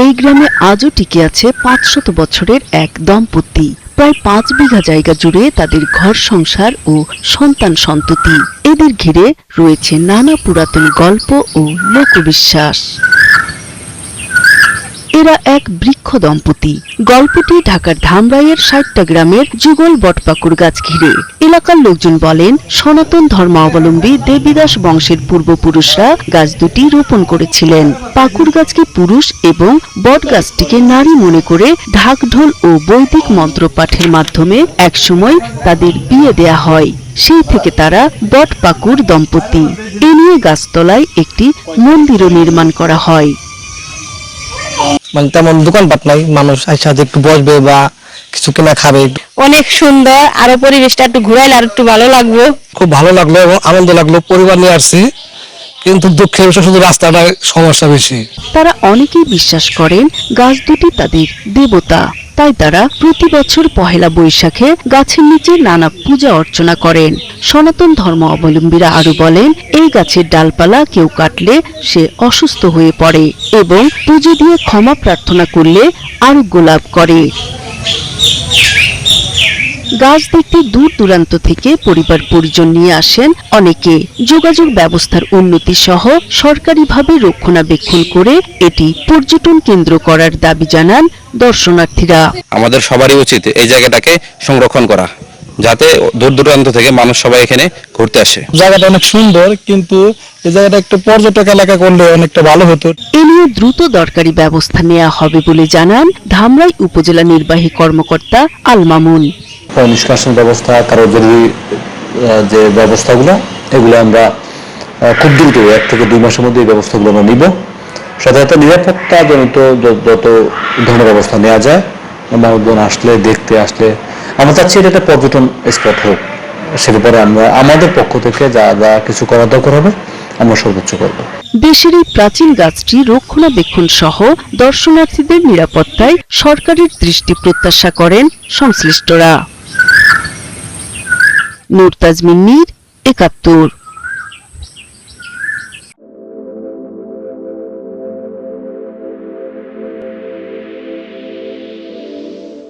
এই গ্রামে আজও টিকে আছে 500 বছরের এক দম্পতি। প্রায় 5 বিঘা জায়গা জুড়ে তাদের ঘর সংসার ও সন্তান সন্ততি। এদের ঘিরে রয়েছে নানা পুরাতন গল্প ও লোকবিশ্বাস। এরা এক বৃক্ষ দম্পতি। গল্পটি ঢাকার ধামরাইয়ের 60টা গ্রামের যুগল বটপাকুড় গাছ ঘিরে। এলাকার লোকজন বলেন, সনাতন ধর্মাবলম্বী দেবীদাস বংশের পূর্বপুরুষরা গাছ দুটি রোপণ করেছিলেন। পাকুড় গাছকে পুরুষ এবং বট গাছটিকে নারী মনে করে ঢাকঢোল ও বৈদিক মন্ত্র পাঠের মাধ্যমে একসময় তাদের বিয়ে দেয়া হয়। সেই থেকে তারা বটপাকুড় দম্পতি। এ নিয়ে গাছতলায় একটি মন্দিরও নির্মাণ করা হয়। মানে তেমন দোকানপাট নাই, মানুষ একসাথে একটু বসবে বা কিছু কেনা খাবে। অনেক সুন্দর, আরো পরিবেশটা একটু ঘুরাইলে আর একটু ভালো লাগবে। খুব ভালো লাগলো এবং আনন্দ লাগলো। পরিবার নিয়ে আসছি, কিন্তু দুঃখের বিষয় শুধু রাস্তাটা সমস্যা বেশি। তারা অনেকেই বিশ্বাস করেন গাছ দুটি তাদের দেবতা, তাই তারা প্রতি বছর পহেলা বৈশাখে গাছের নিচে নানা পূজা অর্চনা করেন। সনাতন ধর্ম অবলম্বীরা আরো বলেন, এই গাছের ডালপালা কেউ কাটলে সে অসুস্থ হয়ে পড়ে এবং পুজো দিয়ে ক্ষমা প্রার্থনা করলে আরোগ্য লাভ করে। গাছ দেখতে দূর দূরান্ত থেকে পরিবার পরিজন নিয়ে আসেন অনেকে। যোগাযোগ ব্যবস্থার উন্নতি সহ সরকারিভাবে রক্ষণাবেক্ষণ করে এটি পর্যটন কেন্দ্র করার দাবি জানান দর্শনার্থীরা। আমাদের সবারই উচিত এই জায়গাটাকে সংরক্ষণ করা, যাতে দূর দূরান্ত থেকে মানুষ সবাই এখানে ঘুরতে আসে। জায়গাটা অনেক সুন্দর, কিন্তু এই জায়গাটা একটু পর্যটক এলাকা করলে অনেকটা ভালো হতো। এ নিয়ে দ্রুত দরকারি ব্যবস্থা নেওয়া হবে বলে জানান ধামরাই উপজেলা নির্বাহী কর্মকর্তা আল মামুন। নিষ্কাশন ব্যবস্থা, কারো জরুরি যে ব্যবস্থাগুলো, এগুলো আমরা খুব দ্রুত 1 থেকে 2 মাসের মধ্যে এই ব্যবস্থাগুলো আমরা নিব। সাধারণত নিরাপত্তা জনিত যত ধরনের ব্যবস্থা নেওয়া যায়, মানুষজন আসলে দেখতে আসলে আমরা চাচ্ছি এটা একটা পর্যটন স্পট হোক। সে ব্যাপারে আমরা আমাদের পক্ষ থেকে যা যা কিছু করা দরকার হবে আমরা সর্বোচ্চ করব। দেশের এই প্রাচীন গাছটি রক্ষণাবেক্ষণ সহ দর্শনার্থীদের নিরাপত্তায় সরকারের দৃষ্টি প্রত্যাশা করেন সংশ্লিষ্টরা। নূর তাজমিন, ৭১।